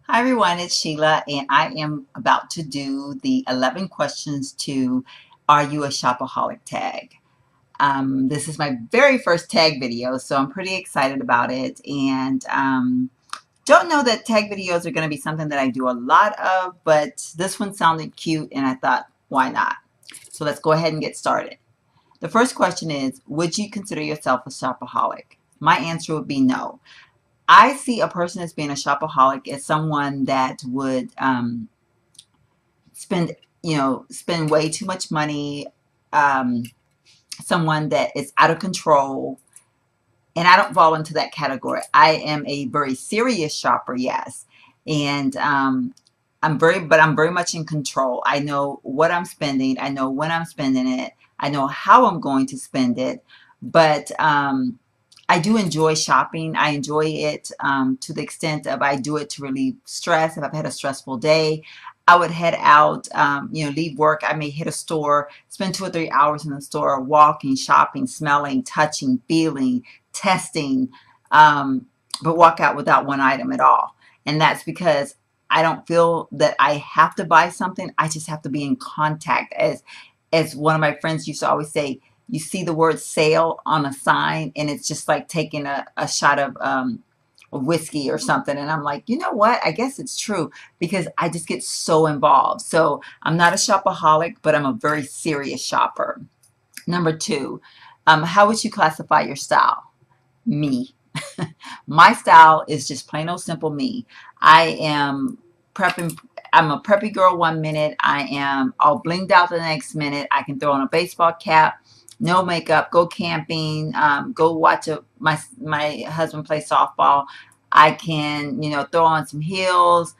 Hi everyone, it's Sheila, and I am about to do the 11 questions to Are You a Shopaholic tag. This is my very first tag video, so I'm pretty excited about it. And don't know that tag videos are going to be something that I do a lot of, but this one sounded cute, and I thought, why not? So let's go ahead and get started. The first question is, would you consider yourself a shopaholic? My answer would be no. I see a person as being a shopaholic as someone that would spend, spend way too much money, um, someone that is out of control. And I don't fall into that category. I am a very serious shopper, yes. And I'm very much in control. I know what I'm spending. I know when I'm spending it. I know how I'm going to spend it. But I do enjoy shopping. I enjoy it to the extent of I do it to relieve stress. If I've had a stressful day, I would head out, leave work. I may hit a store, spend 2 or 3 hours in the store, walking, shopping, smelling, touching, feeling, testing, but walk out without one item at all. And that's because I don't feel that I have to buy something. I just have to be in contact. As one of my friends used to always say, you see the word sale on a sign and it's just like taking a shot of whiskey or something. And I'm like, you know what? I guess it's true because I just get so involved. So I'm not a shopaholic, but I'm a very serious shopper. Number two, how would you classify your style? Me. My style is just plain old simple me. I am prepping. I'm a preppy girl 1 minute. I am all blinged out the next minute. I can throw on a baseball cap, no makeup, go camping, go watch my husband play softball. I can, throw on some heels,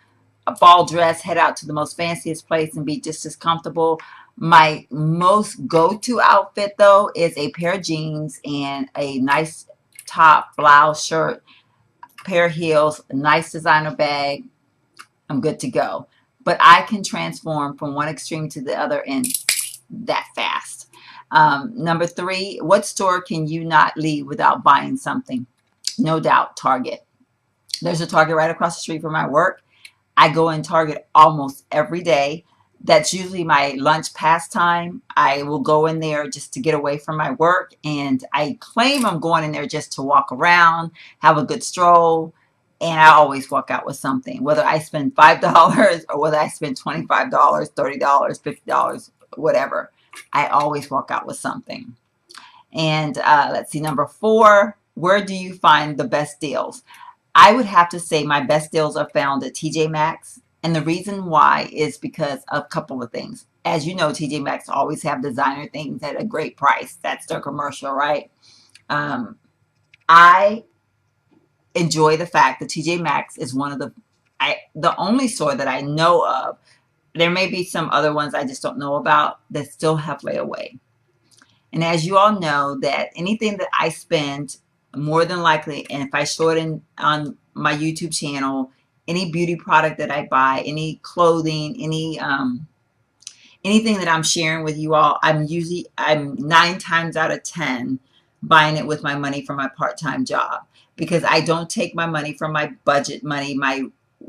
a ball dress, head out to the most fanciest place and be just as comfortable. My most go-to outfit though is a pair of jeans and a nice top, blouse, shirt, pair of heels, a nice designer bag. I'm good to go. But I can transform from one extreme to the other in that fast. Number three, what store can you not leave without buying something? No doubt, Target. There's a Target right across the street from my work. I go in Target almost every day. That's usually my lunch pastime. I will go in there just to get away from my work, and I claim I'm going in there just to walk around, have a good stroll, and I always walk out with something, whether I spend $5 or whether I spend $25, $30, $50, whatever. I always walk out with something. And let's see, number four, where do you find the best deals? I would have to say my best deals are found at TJ Maxx. And the reason why is because of a couple of things. As you know, TJ Maxx always have designer things at a great price. That's their commercial, right? Um, I enjoy the fact that TJ Maxx is one of the only store that I know of. There may be some other ones I just don't know about that still have layaway. And as you all know, that anything that I spend, more than likely, and if I show it on my YouTube channel, any beauty product that I buy, any clothing, anything that I'm sharing with you all, I'm 9 times out of 10 buying it with my money from my part-time job, because I don't take my money from my budget money, my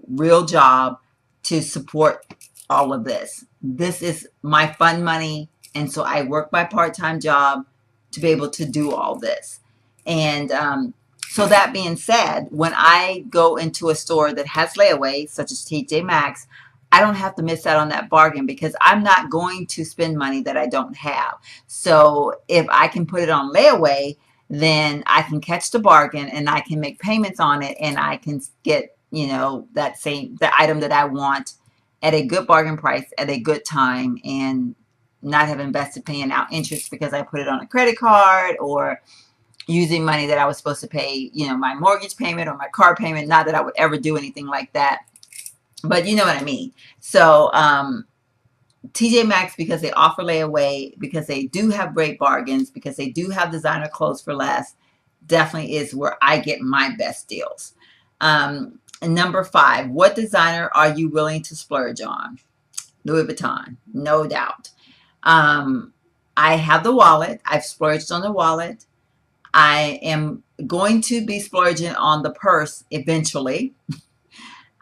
real job, to support all of this. This is my fun money, and so I work my part-time job to be able to do all this. And so that being said, when I go into a store that has layaway, such as TJ Maxx, I don't have to miss out on that bargain because I'm not going to spend money that I don't have. So if I can put it on layaway, then I can catch the bargain and I can make payments on it, and I can get, the item that I want at a good bargain price at a good time, and not have invested paying out interest because I put it on a credit card, or using money that I was supposed to pay, my mortgage payment or my car payment. Not that I would ever do anything like that, but you know what I mean. So TJ Maxx, because they offer layaway, because they do have great bargains, because they do have designer clothes for less, definitely is where I get my best deals. And number five, what designer are you willing to splurge on? Louis Vuitton, no doubt. I have the wallet. I've splurged on the wallet. I am going to be splurging on the purse eventually.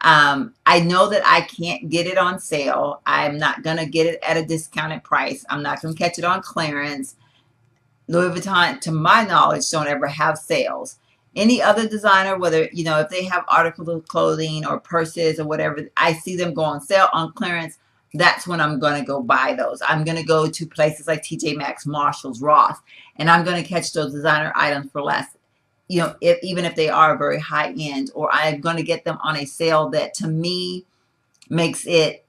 I know that I can't get it on sale. I'm not going to get it at a discounted price. I'm not going to catch it on clearance. Louis Vuitton, to my knowledge, don't ever have sales. Any other designer, whether, if they have articles of clothing or purses or whatever, I see them go on sale, on clearance. That's when I'm going to go buy those. I'm going to go to places like TJ Maxx, Marshalls, Ross, and I'm going to catch those designer items for less. Even if they are very high end, or I'm going to get them on a sale that to me makes it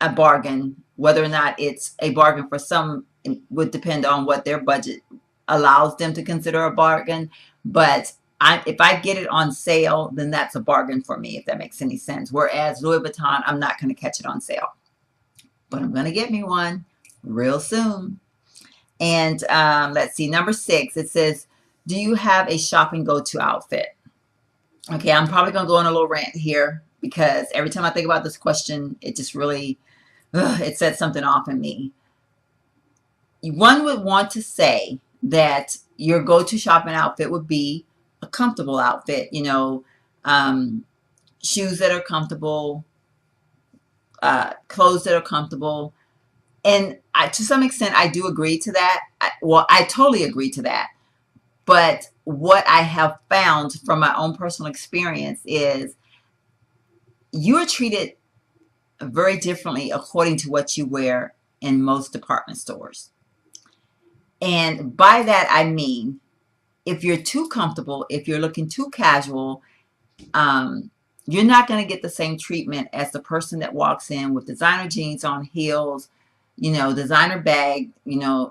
a bargain. Whether or not it's a bargain for some would depend on what their budget allows them to consider a bargain. But if I get it on sale, then that's a bargain for me, if that makes any sense. Whereas Louis Vuitton, I'm not going to catch it on sale. But I'm going to get me one real soon. And let's see, number 6, it says, do you have a shopping go-to outfit? Okay, I'm probably going to go on a little rant here because every time I think about this question, it just really, it sets something off in me. One would want to say that your go-to shopping outfit would be a comfortable outfit, shoes that are comfortable, clothes that are comfortable. And to some extent, I do agree to that. I totally agree to that. But what I have found from my own personal experience is you are treated very differently according to what you wear in most department stores. And by that, I mean, if you're too comfortable, if you're looking too casual, you're not going to get the same treatment as the person that walks in with designer jeans on, heels, designer bag,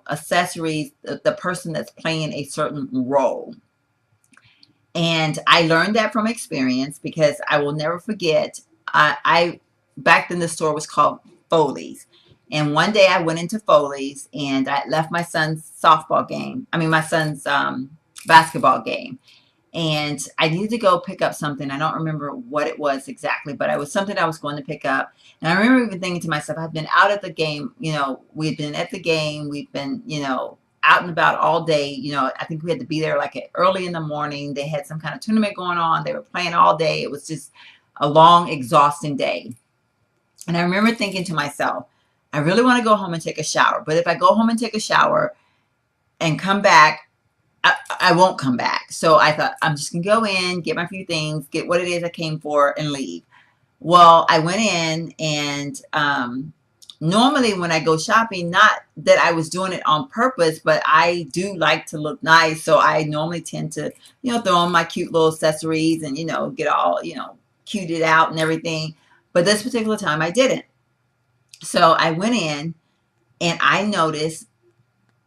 accessories, the person that's playing a certain role. And I learned that from experience because I will never forget, I back then the store was called Foley's. And one day I went into Foley's and I left my son's my son's basketball game. And I needed to go pick up something. I don't remember what it was exactly, but it was something I was going to pick up. And I remember even thinking to myself, I've been out at the game, we've been at the game, we've been, out and about all day. I think we had to be there like early in the morning. They had some kind of tournament going on. They were playing all day. It was just a long, exhausting day. And I remember thinking to myself, I really want to go home and take a shower. But if I go home and take a shower and come back, I won't come back. So I thought, I'm just going to go in, get my few things, get what it is I came for, and leave. Well, I went in, and normally when I go shopping, not that I was doing it on purpose, but I do like to look nice. So I normally tend to, throw on my cute little accessories and, get all, cuted out and everything. But this particular time I didn't. So I went in and I noticed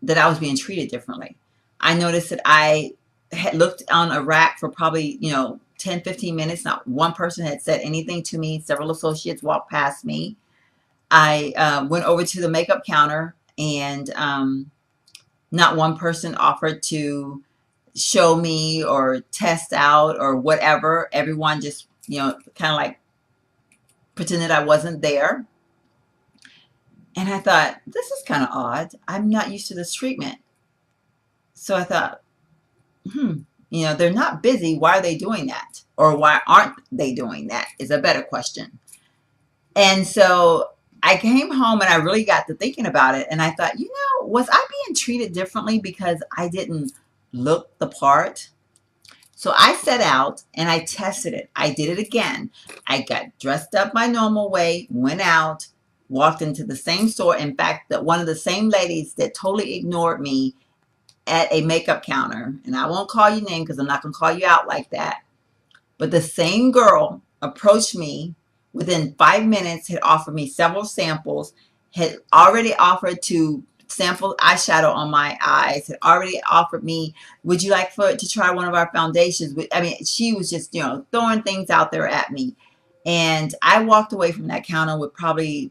that I was being treated differently. I noticed that I had looked on a rack for probably, 10, 15 minutes. Not one person had said anything to me. Several associates walked past me. I went over to the makeup counter and not one person offered to show me or test out or whatever. Everyone just, kind of like pretended I wasn't there. And I thought, this is kind of odd. I'm not used to this treatment. So I thought, they're not busy. Why are they doing that? Or why aren't they doing that is a better question. And so I came home and I really got to thinking about it. And I thought, was I being treated differently because I didn't look the part? So I set out and I tested it. I did it again. I got dressed up my normal way, went out, walked into the same store. In fact, one of the same ladies that totally ignored me at a makeup counter, and I won't call your name because I'm not going to call you out like that, but the same girl approached me within 5 minutes, had offered me several samples, had already offered to sample eyeshadow on my eyes, had already offered me, would you like to try one of our foundations? I mean, she was just, throwing things out there at me. And I walked away from that counter with probably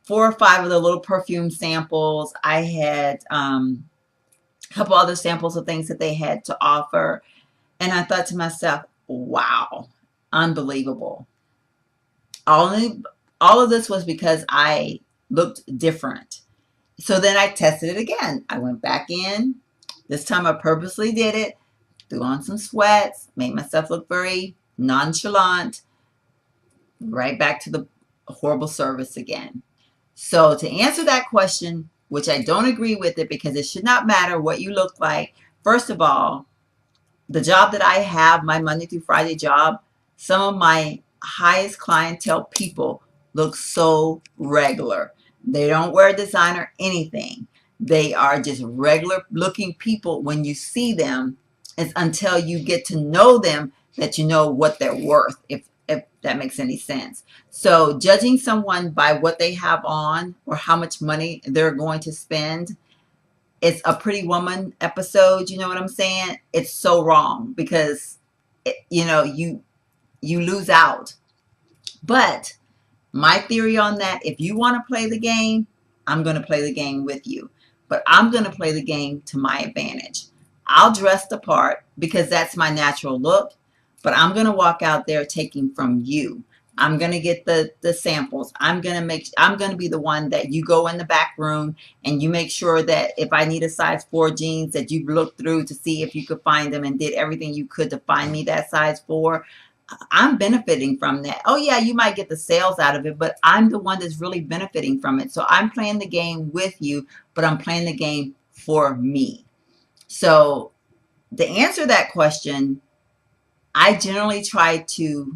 4 or 5 of the little perfume samples. I had a couple other samples of things that they had to offer. And I thought to myself, wow, unbelievable. All of this was because I looked different. So then I tested it again. I went back in. This time I purposely did it. Threw on some sweats. Made myself look very nonchalant. Right back to the horrible service again. So to answer that question, which I don't agree with it because it should not matter what you look like. First of all, the job that I have, my Monday through Friday job, some of my highest clientele people look so regular. They don't wear designer anything. They are just regular looking people when you see them. It's until you get to know them that you know what they're worth, if that makes any sense. So judging someone by what they have on or how much money they're going to spend, it's a Pretty Woman episode. You know what I'm saying? It's so wrong because you lose out. But my theory on that, if you want to play the game, I'm going to play the game with you. But I'm going to play the game to my advantage. I'll dress the part because that's my natural look, but I'm going to walk out there taking from you. I'm going to get the samples. I'm going to be the one that you go in the back room and you make sure that if I need a size 4 jeans that you've looked through to see if you could find them and did everything you could to find me that size 4. I'm benefiting from that. Oh yeah, you might get the sales out of it, but I'm the one that's really benefiting from it. So I'm playing the game with you, but I'm playing the game for me. So to answer that question, I generally try to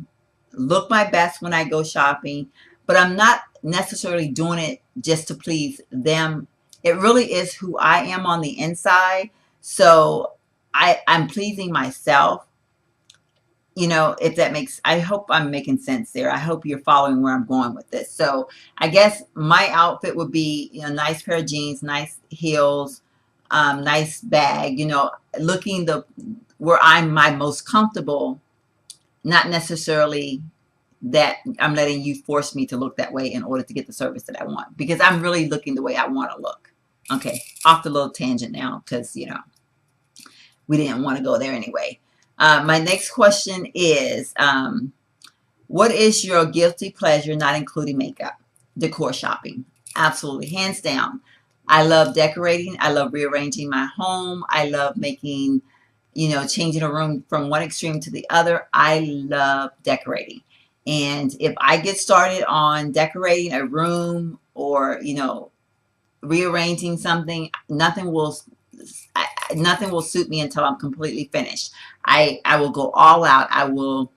look my best when I go shopping, but I'm not necessarily doing it just to please them. It really is who I am on the inside. So I'm pleasing myself. If that makes, I hope I'm making sense there. I hope you're following where I'm going with this. So I guess my outfit would be, nice pair of jeans, nice heels, nice bag, looking where I'm my most comfortable, not necessarily that I'm letting you force me to look that way in order to get the service that I want, because I'm really looking the way I want to look. Okay, off the little tangent now, because, we didn't want to go there anyway. My next question is, what is your guilty pleasure not including makeup? Decor shopping. Absolutely. Hands down. I love decorating. I love rearranging my home. I love making, changing a room from one extreme to the other. I love decorating. And if I get started on decorating a room or, rearranging something, nothing will suit me until I'm completely finished. I will go all out. I will,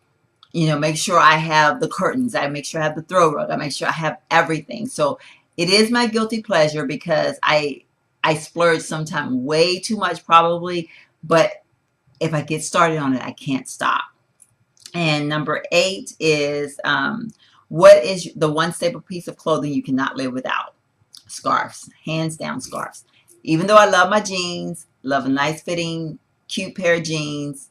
make sure I have the curtains. I make sure I have the throw rug. I make sure I have everything. So it is my guilty pleasure because I splurge sometimes way too much probably, but if I get started on it, I can't stop. And number 8 is, what is the one staple piece of clothing you cannot live without? Scarves. Hands down, scarves. Even though I love my jeans, love a nice fitting, cute pair of jeans,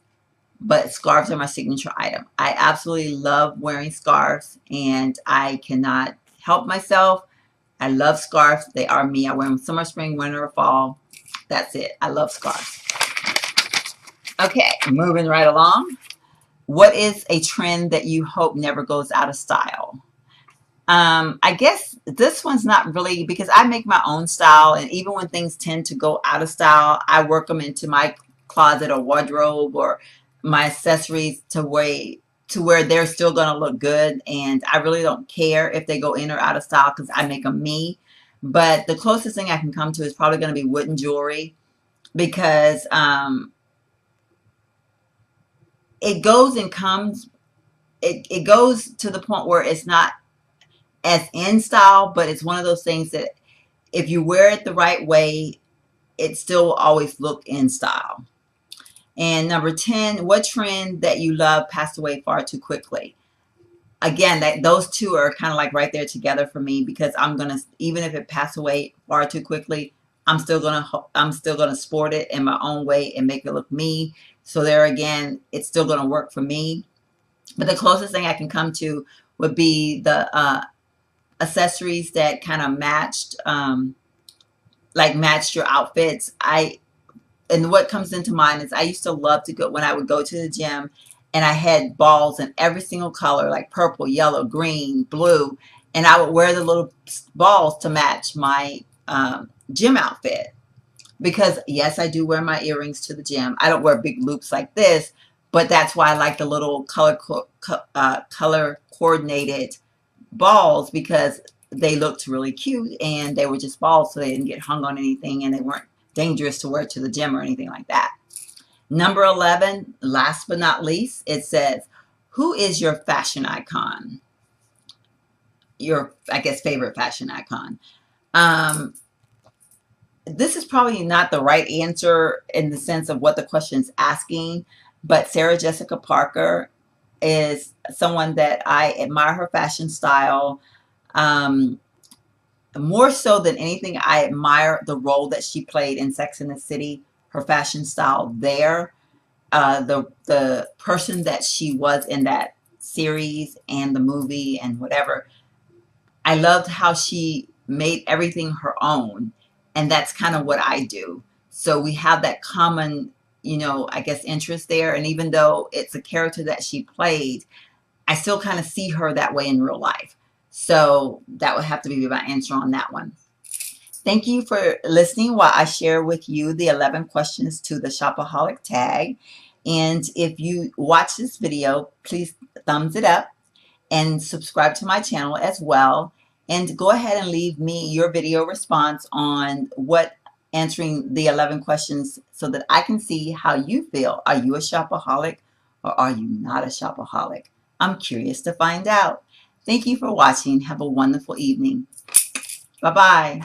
but scarves are my signature item. I absolutely love wearing scarves, and I cannot help myself. I love scarves. They are me. I wear them summer, spring, winter, or fall. That's it. I love scarves. Okay, moving right along. What is a trend that you hope never goes out of style? I guess this one's not really, because I make my own style, and even when things tend to go out of style, I work them into my closet or wardrobe or my accessories to where they're still going to look good, and I really don't care if they go in or out of style because I make them me. But the closest thing I can come to is probably going to be wooden jewelry, because it goes and comes, it goes to the point where it's not as in style, but it's one of those things that if you wear it the right way, it still will always look in style. And number 10, what trend that you love passed away far too quickly? Again, those two are kind of like right there together for me, because I'm gonna, even if it passed away far too quickly, I'm still gonna sport it in my own way and make it look me. So there again, it's still gonna work for me. But the closest thing I can come to would be the accessories that kind of matched your outfits. And what comes into mind is I used to love to go, when I would go to the gym, and I had balls in every single color, like purple, yellow, green, blue, and I would wear the little balls to match my gym outfit. Because yes, I do wear my earrings to the gym. I don't wear big loops like this, But that's why I like the little color coordinated balls, because they looked really cute and they were just balls, so they didn't get hung on anything and they weren't dangerous to wear to the gym or anything like that. Number 11, last but not least, it says, who is your fashion icon? Your, I guess, favorite fashion icon. This is probably not the right answer in the sense of what the question is asking, but Sarah Jessica Parker is someone that I admire her fashion style. More so than anything, I admire the role that she played in Sex and the City, her fashion style there, the person that she was in that series and the movie and whatever. I loved how she made everything her own, and that's kind of what I do. So we have that common, I guess, interest there. And even though it's a character that she played, I still kind of see her that way in real life. So that would have to be my answer on that one. Thank you for listening while I share with you the 11 questions to the Shopaholic tag. And if you watch this video, please thumbs it up and subscribe to my channel as well. And go ahead and leave me your video response on what answering the 11 questions so that I can see how you feel. Are you a shopaholic or are you not a shopaholic? I'm curious to find out. Thank you for watching. Have a wonderful evening. Bye-bye.